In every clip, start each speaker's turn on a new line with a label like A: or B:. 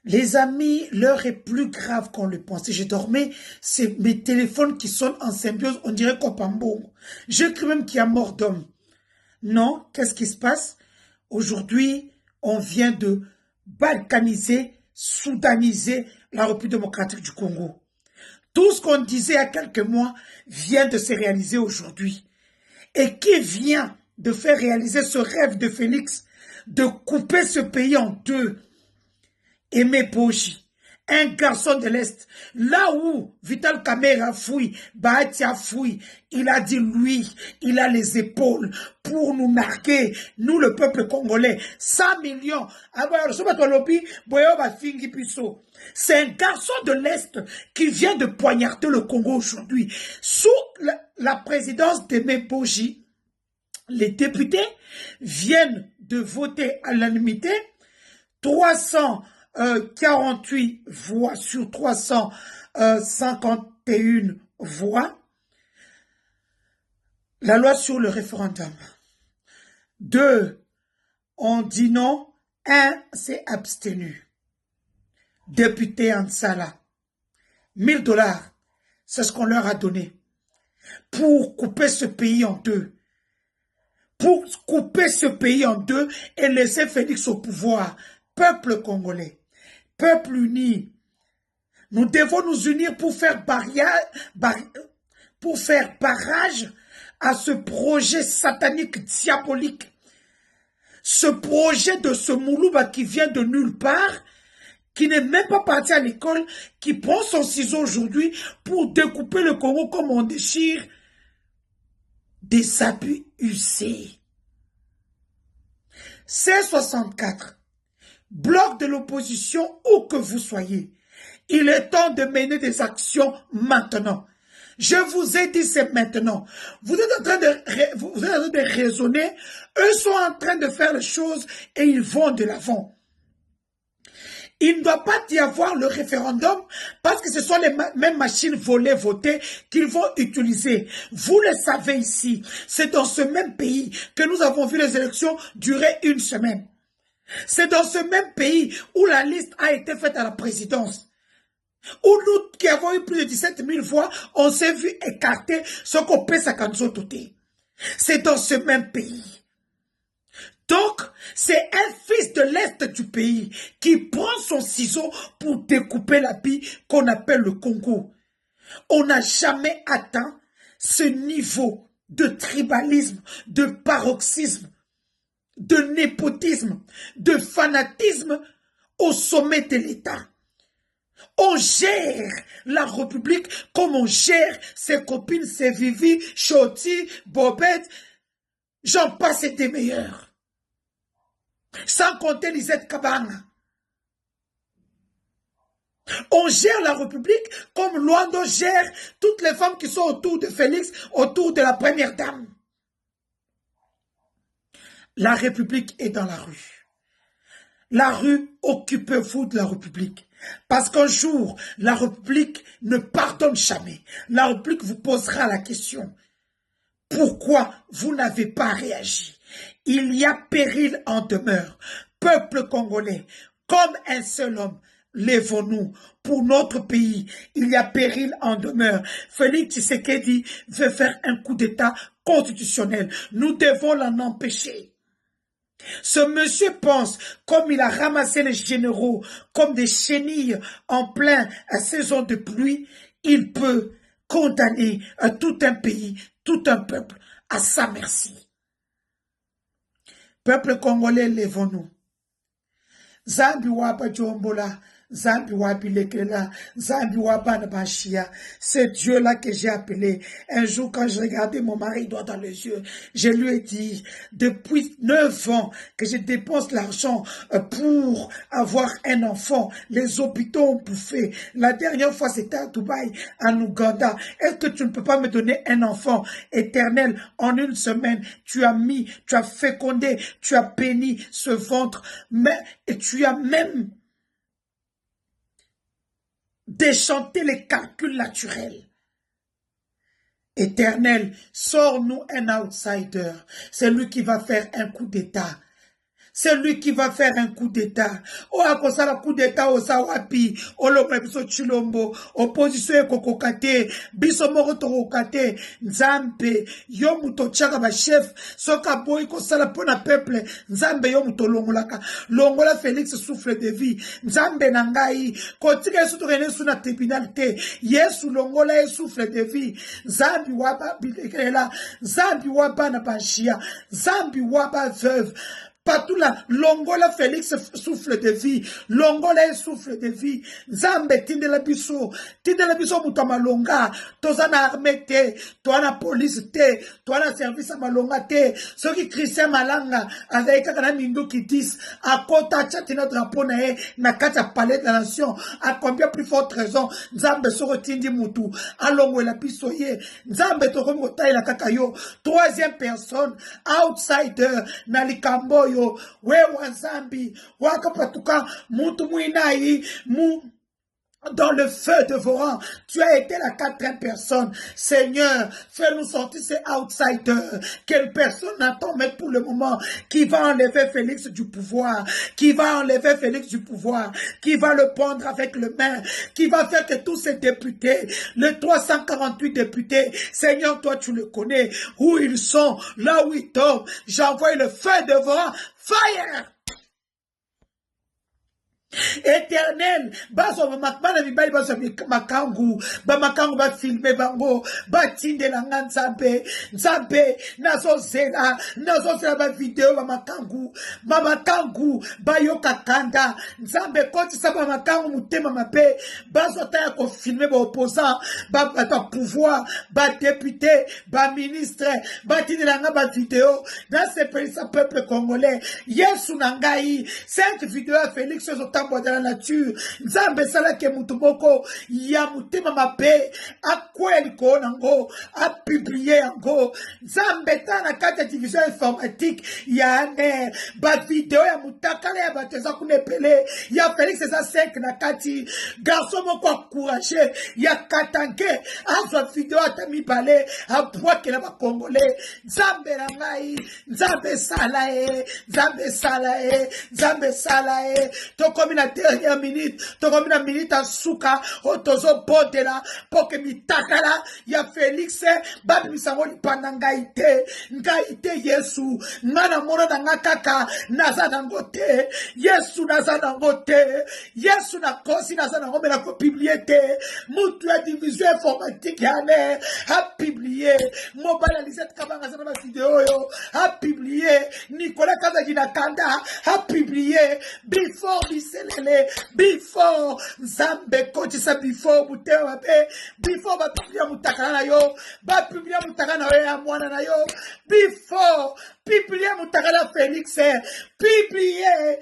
A: Les amis, l'heure est plus grave qu'on le pensait. Je dormais, c'est mes téléphones qui sonnent en symbiose, on dirait qu'on pambo. J'ai cru même qu'il y a mort d'homme. Non, qu'est-ce qui se passe? Aujourd'hui, on vient de balkaniser, soudaniser la République démocratique du Congo. Tout ce qu'on disait il y a quelques mois vient de se réaliser aujourd'hui. Et qui vient de faire réaliser ce rêve de Félix de couper ce pays en deux? Aimé Boji, un garçon de l'Est, là où Vital Kamera fouille, Bahatia fouille, il a dit lui, il a les épaules pour nous marquer, nous le peuple congolais, 100 millions. C'est un garçon de l'Est qui vient de poignarder le Congo aujourd'hui. Sous la présidence d'Aimé Boji, les députés viennent de voter à l'unanimité 348 voix sur 351 voix. La loi sur le référendum. 2 ont dit non. 1 s'est abstenu. Député Ansala, $1000, c'est ce qu'on leur a donné pour couper ce pays en deux. Pour couper ce pays en deux et laisser Félix au pouvoir. Peuple congolais, peuple uni, nous devons nous unir pour faire barrage à ce projet satanique, diabolique. Ce projet de ce Moulouba qui vient de nulle part, qui n'est même pas parti à l'école, qui prend son ciseau aujourd'hui pour découper le Congo comme on déchire des abus usés. C64, bloc de l'opposition, où que vous soyez, il est temps de mener des actions maintenant. Je vous ai dit, c'est maintenant. Vous êtes en train de raisonner, eux sont en train de faire les choses et ils vont de l'avant. Il ne doit pas y avoir le référendum parce que ce sont les mêmes machines volées, votées qu'ils vont utiliser. Vous le savez ici, c'est dans ce même pays que nous avons vu les élections durer une semaine. C'est dans ce même pays où la liste a été faite à la présidence. Où nous qui avons eu plus de 17 000 voix, on s'est vu écarter ce qu'on peut s'accanzoter. C'est dans ce même pays. Donc, c'est un fils de l'Est du pays qui prend son ciseau pour découper la bille qu'on appelle le Congo. On n'a jamais atteint ce niveau de tribalisme, de paroxysme, de népotisme, de fanatisme au sommet de l'État. On gère la République comme on gère ses copines, ses Vivi, Choti, Bobette, j'en passe et des meilleurs. Sans compter Lisette Kabanga. On gère la République comme Luando gère toutes les femmes qui sont autour de Félix, autour de la première dame. La République est dans la rue. La rue, occupez-vous de la République. Parce qu'un jour, la République ne pardonne jamais. La République vous posera la question. Pourquoi vous n'avez pas réagi? Il y a péril en demeure. Peuple congolais, comme un seul homme, lèvons-nous pour notre pays. Il y a péril en demeure. Félix Tshisekedi veut faire un coup d'État constitutionnel. Nous devons l'en empêcher. Ce monsieur pense, comme il a ramassé les généraux comme des chenilles en pleine saison de pluie, il peut condamner tout un pays, tout un peuple à sa merci. Peuple congolais, lèvons-nous. Zambi wapa Djombola, Zambi wapi Lekela, Zambi wapa Nabashia. C'est Dieu-là que j'ai appelé. Un jour, quand je regardais mon mari droit dans les yeux, je lui ai dit, depuis 9 ans que je dépense l'argent pour avoir un enfant, les hôpitaux ont bouffé. La dernière fois, c'était à Dubaï, en Ouganda. Est-ce que tu ne peux pas me donner un enfant éternel en une semaine? Tu as fécondé, tu as béni ce ventre, et tu as même déchanté les calculs naturels. Éternel, sors-nous un outsider. C'est lui qui va faire un coup d'État. C'est lui qui va faire un coup d'état. O akosala coup d'état au Sawapi, au Lobo biso Chilombo, opposition e kokokate, biso moko tokokate, Nzambe, yo muto tchaka ba chef, soka boy kosala pona peuple, Nzambe yo muto longolaka, longola Félix souffle de vie, Nzambe nangai, kotika yesu tokene suna tribunal te, yesu longola e souffle de vie, Zambi waba bilekela, Zambi waba na bashia, Zambi waba veuve, partout là, Longola Félix souffle de vie, Longola souffle de vie, Zambe tindela biso muta malonga, tozana armée te, toi na police te, toi na service à malonga te, ceux qui Christian Malanga, avec kana mindo qui disent, à kota chatina drapeau na kata palais de la nation, à combien plus forte raison, Zambe soro tindi mutu, à longo la biso ye, Zambe tokomo taïla kakayo, troisième personne, outsider, na likambo yo, wewa Zambi, wakapatuka, mutu muinai, dans le feu dévorant, tu as été la quatrième personne. Seigneur, fais-nous sortir ces outsiders. Quelle personne attend même pour le moment qui va enlever Félix du pouvoir, qui va enlever Félix du pouvoir, qui va le pendre avec le main, qui va faire que tous ces députés, les 348 députés, Seigneur, toi tu le connais, où ils sont, là où ils tombent. J'envoie le feu dévorant, fire! Éternel, baso makbana mibali baso makangu, ba makangu ba filme bango, ba tinde la nzambe, nzambe, nazo zela ba video ba makangu, ba yoka kanda, nzambe koti sa ba makangu mutema mape, baso ta ko filmer ba opposant, ba pouvoir, ba député, ba ministre, ba tinde la ba video, dans ce pays sa peuple congolais, yesu nangai, 5 vidéos à Félix dans la nature, Nzambe sala ke mutuboko ya mutema mabe akweli ko nango a publier ango Nzambe tana kata division informatique ya ne ba video ya mutakale ya bateza kunepele ya Félix eza 5 na kati garçon moko encourager ya katanke azwa video atami bale abwa ke na ba congolais Nzambe na ngai Nzambe sala e tokomi na dernière minute, tokomi na minute en suka, otozo bodela, poke mitakala, ya Félix, babi misango li panangaite, ngaite Yesu, ngana mona na ngakaka, naza nangote, Yesu naza nangote, Yesu na kosi naza nango, me na ko publier te, mutu ya division informatique yane, a publier, mobile Lisette Kabanga sana ma vidéo yo, a publier, Nicolas Kazagina Kanda, a publier, before biselele, before Nzambe kochi sa before mutewa be, before ba publier mutakana na yo, ba publier mutakana na yo ya mwana na yo, before publier mutakana Félix, publier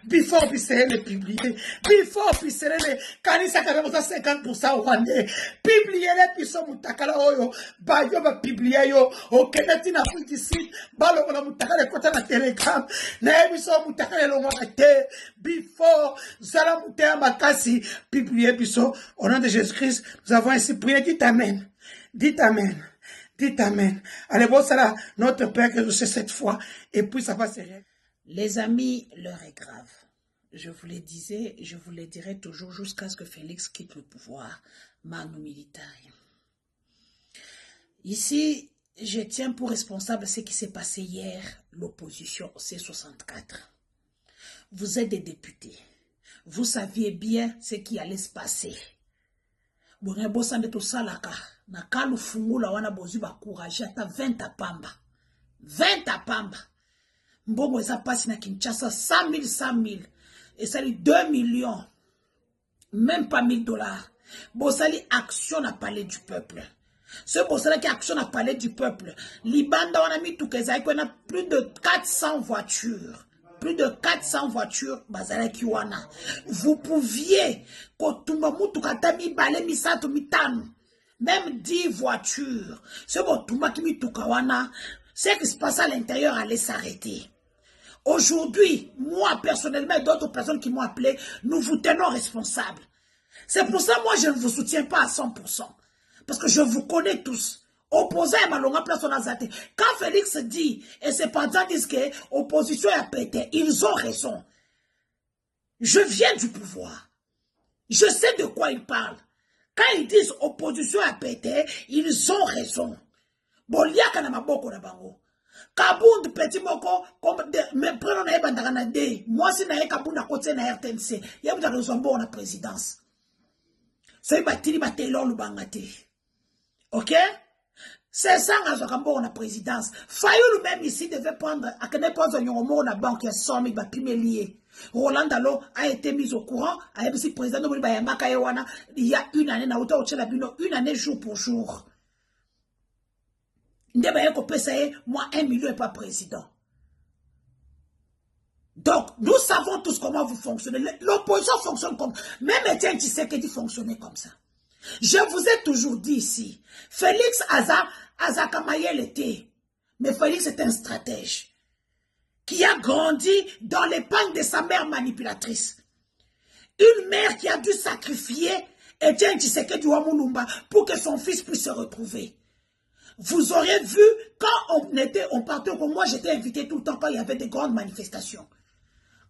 A: before biselele publier, before biselele kanisa kabemo sa 50% rwandais, publier le biso mutakala oyo, ba yo ba publier yo, okendati na fuitisi, ba lo na mutakala kota na Telegram, na biso mutakala longo te, before zala mutea makasi, publier biso, au nom de Jésus-Christ, nous avons ainsi prié, dites Amen, dites Amen. Dites Amen. Allez, bon, ça là, notre Père que je sais cette fois, et puis ça va se régler.
B: Les amis, l'heure est grave. Je vous le disais, je vous le dirai toujours jusqu'à ce que Félix quitte le pouvoir. Manu militari. Ici, je tiens pour responsable ce qui s'est passé hier, l'opposition C64. Vous êtes des députés. Vous saviez bien ce qui allait se passer. Na kalu fungula wana bozu ba courage ata 20 apamba. 20 apamba. Mbongo eza pasi na Kinshasa 100 000. Et ça lui 2 millions. Même pas $1000. Bosali action na palais du peuple. Ce bosala qui action na palais du peuple. Libanda wana mitukeza iko na plus de 400 voitures. Plus de 400 voitures, bazala kiwana. Vous pouviez, kotumba mutu katami bale misato mitano. Même 10 voitures. Ce botumba qui mitukawana, ce qui se passe à l'intérieur allait s'arrêter. Aujourd'hui, moi personnellement et d'autres personnes qui m'ont appelé, nous vous tenons responsables. C'est pour ça moi je ne vous soutiens pas à 100%. Parce que je vous connais tous. Opposant à Malonga place on a zaté. Quand Félix dit, et ses partisans disent que l'opposition a pété, ils ont raison. Je viens du pouvoir. Je sais de quoi ils parlent. Quand ils disent opposition a pété, ils ont raison. Boliaka na maboko na bango. Kabound petit moko, mais prenons na bandana de. Moi si na Kabound à côté na RTNC. Y'a vous raison bon la présidence. C'est batili batelon lubangate. Ok? C'est ça qu'on a la présidence. Fayoulou même ici devait prendre, à quel point on a la banque qui a 100 000 liés. Roland Dalo a été mis au courant, a été président de il y a une année, une année jour pour jour. Moi, 1 million n'est pas président. Donc, nous savons tous comment vous fonctionnez. L'opposition fonctionne comme, même Etienne Tshisekedi fonctionnait comme ça. Je vous ai toujours dit ici, Félix Azakamayel était, mais Félix est un stratège qui a grandi dans l'épargne de sa mère manipulatrice. Une mère qui a dû sacrifier Etienne Tshisekedi Wamulumba pour que son fils puisse se retrouver. Vous auriez vu, quand on partait, moi j'étais invité tout le temps quand il y avait des grandes manifestations.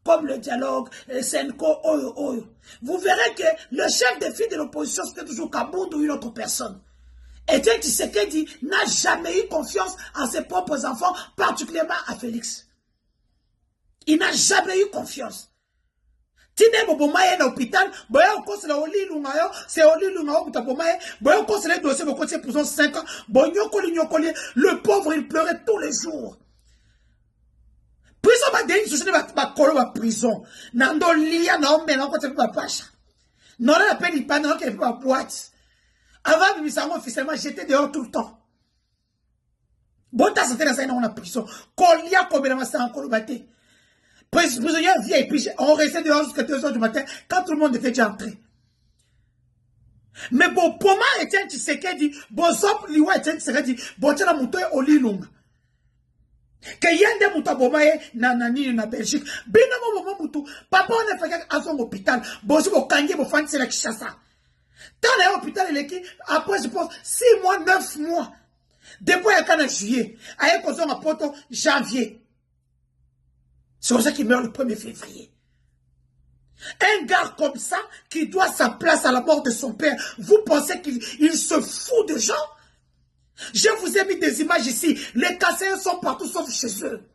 B: Comme le dialogue, Senko, Oyo. Vous verrez que le chef de file de l'opposition, c'était toujours Kabound ou une autre personne. Etienne Tshisekedi n'a jamais eu confiance en ses propres enfants, particulièrement à Félix. Il n'a jamais eu confiance. Tine bobomaye na hôpital, boya okosela oli lungayo, c'est oli lungayo butabomaye, boya okosela dossier bokotier prison 5 ans, nyokoli, le pauvre il pleurait tous les jours. Prison ba deni susene ba kolo ba prison. Nando lia na ombe na kote ba pasha. Non la peine il pas non qu'elle pas boîte. Avant de ça officiellement j'étais dehors tout le temps. Bon ta c'était dans ça on a prison. Kolia comme na ça encore baté. Prisonnier vient et puis on restait dehors jusqu'à 2 h du matin quand tout le monde était déjà entré. Mais bon pour moi Etienne Tshisekedi bon sop liwa Etienne Tshisekedi bon tela muto oli lunga. Que yende muta bomaye na Belgique bina mo mutu papa on a fait à son hôpital bosi bo kangi bo fan c'est la Kinshasa dans l'hôpital il est après je pense 6 mois 9 mois depuis à juillet à cause en poto janvier c'est pour ça qu'il meurt le 1er février. Un gars comme ça qui doit sa place à la mort de son père, vous pensez qu'il se fout de gens? Je vous ai mis des images ici. Les Kassaïens sont partout sauf chez eux.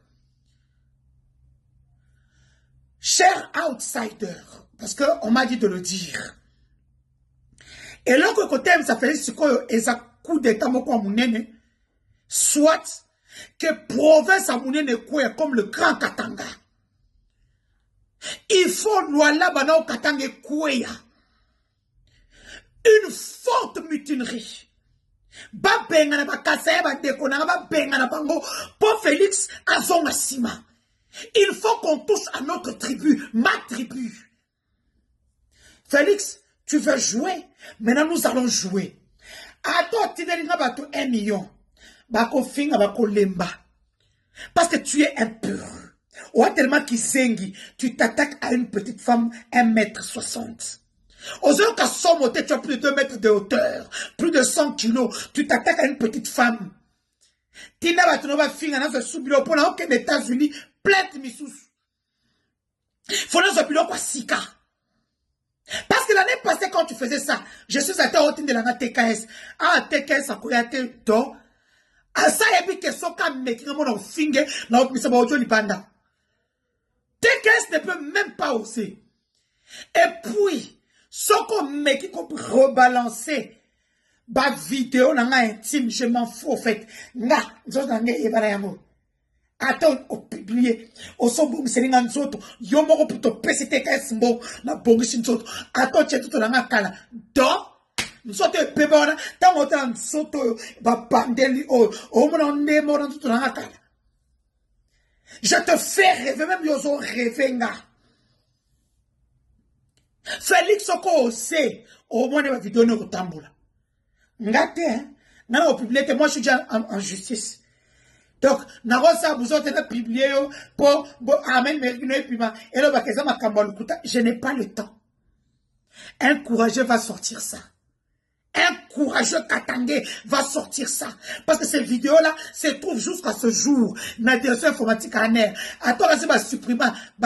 B: Chers outsiders, parce qu'on m'a dit de le dire. Et l'autre côté, ça fait ce que coup d'état soit que province à Mounene comme le Grand Katanga. Il faut Luala Banao Katanga Kouya. Une forte mutinerie. Ba benga na ba kasaya ba dekona ba benga na bango pour Félix Azonga Sima. Il faut qu'on touche à notre tribu, ma tribu. Félix, tu veux jouer? Maintenant nous allons jouer. Attends, tu n'as pas 1 million. Bako finga bako lemba. Parce que tu es impur. Ou tellement kisengi, tu t'attaques à une petite femme 1,60 m. Aux autres cas, tu as plus de 2 mètres de hauteur, plus de 100 kilos, tu t'attaques à une petite femme. Tina va te finir dans ce soubilo pour les États-Unis, plainte misous. Faut dans ce bilo quoi sika. Parce que l'année passée, quand tu faisais ça, je suis à ta hauteur de la TKS. Ah, TKS, ça courait à to. Ah, ça, il y a des questions comme mes qui ont finger, là, mais ça va au Panda. TKS ne peut même pas oser. Et puis, ce qu'on met qui peut rebalancer, ba vidéo na intime, je m'en fous, en fait. Nga, attends, au publier, au son bon, c'est l'un d'autre, yo moro pour te pèse TKS bon, na bongi sin d'autre. Attends, tu es tout dans la cala. Donc, nous sommes des pébons, tant autant soto, ba pandeli, oh, mon nemo dans tout dans la cala. Je te fais rêver, même yo ont rêvé, nga. Félix Soko sait, au moins, il va vidéo ne retamboula. Ngate, hein, n'a pas publié, moi je suis déjà en justice. Donc, n'a pas ça, vous avez publié, pour, amen, mais, et là, je n'ai pas le temps. Un courageux va sortir ça.
A: Un courageux Katangé va sortir ça. Parce que ces vidéos-là se trouvent jusqu'à ce jour. Dans des informatique en air. Attends, c'est va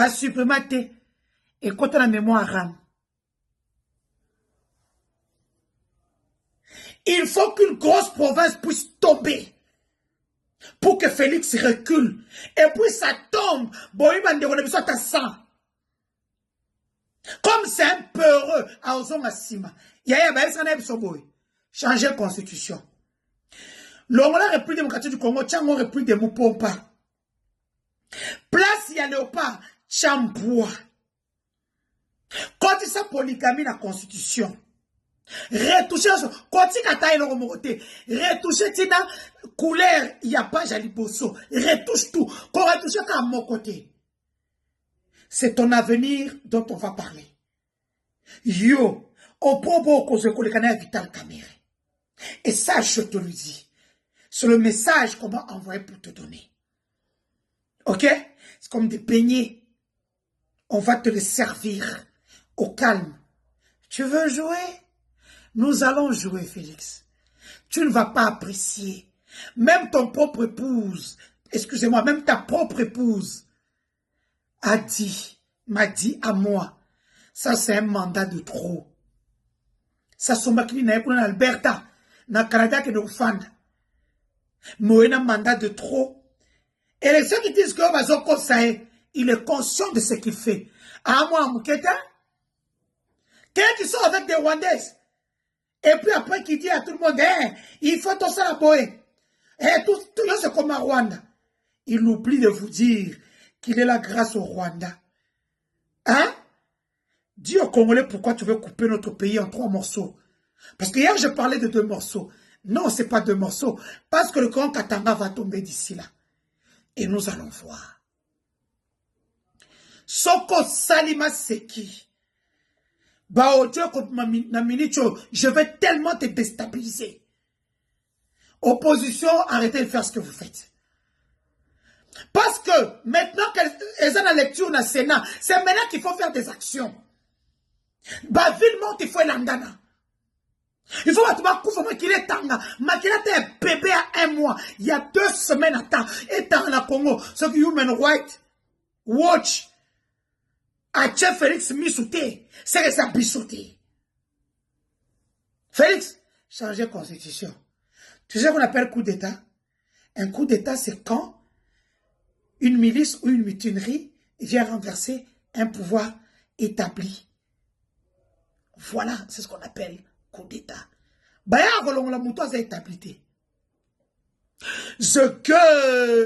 A: supprimer. Et quand on a la mémoire RAM. Il faut qu'une grosse province puisse tomber. Pour que Félix recule. Et puis ça tombe. Bon, il va me dire, à 100. Comme c'est un peureux à Ozonga Sima. Il y a un changer la constitution. L'Ongola République démocratique du Congo, Tchango République de Mupompa. Place y a Léopard, Tchamboua. Quand il s'est polygamie la constitution. Retoucher, quand il a retoucher tina couleur, il n'y a pas jaliboso. Retouche tout. Quand retoucher à mon côté. C'est ton avenir dont on va parler. Yo, au propos cause le canal Vital Kamere. Et ça, je te le dis. C'est le message qu'on va envoyer pour te donner. Ok? C'est comme des beignets. On va te les servir au calme. Tu veux jouer? Nous allons jouer, Félix. Tu ne vas pas apprécier. Même ton propre épouse, excusez-moi, même ta propre épouse m'a dit à moi, ça c'est un mandat de trop. Ça c'est un Alberta, dans le Canada qui nous fanda. Mais un mandat de trop. Et les ceux qui disent que il est conscient de ce qu'il fait. À moi, Mouketa, quelqu'un qui sort avec des Rwandaises. Et puis après, qui dit à tout le monde, il faut tout ça la boé. Tout c'est comme à Rwanda. Il oublie de vous dire qu'il est là grâce au Rwanda. Hein? Dis aux Congolais pourquoi tu veux couper notre pays en 3 morceaux. Parce que hier, je parlais de 2 morceaux. Non, ce n'est pas 2 morceaux. Parce que le grand Katanga va tomber d'ici là. Et nous allons voir. Soko Salima Seki. Je vais tellement te déstabiliser. Opposition, arrêtez de faire ce que vous faites. Parce que maintenant qu'elles ont la lecture dans le Sénat, c'est maintenant qu'il faut faire des actions. Vivement, il faut l'andana. Il faut qu'il est tanga. Makila est un bébé à 1 mois. Il y a 2 semaines à temps. Et dans la Congo, ce que Human Rights Watch a chef Félix Missouté. C'est ça bisouté. Félix, changer la constitution. Tu sais qu'on appelle coup d'État? Un coup d'État, c'est quand une milice ou une mutinerie vient renverser un pouvoir établi. Voilà, c'est ce qu'on appelle coup d'État. Baya la moutoise est établie. Ce que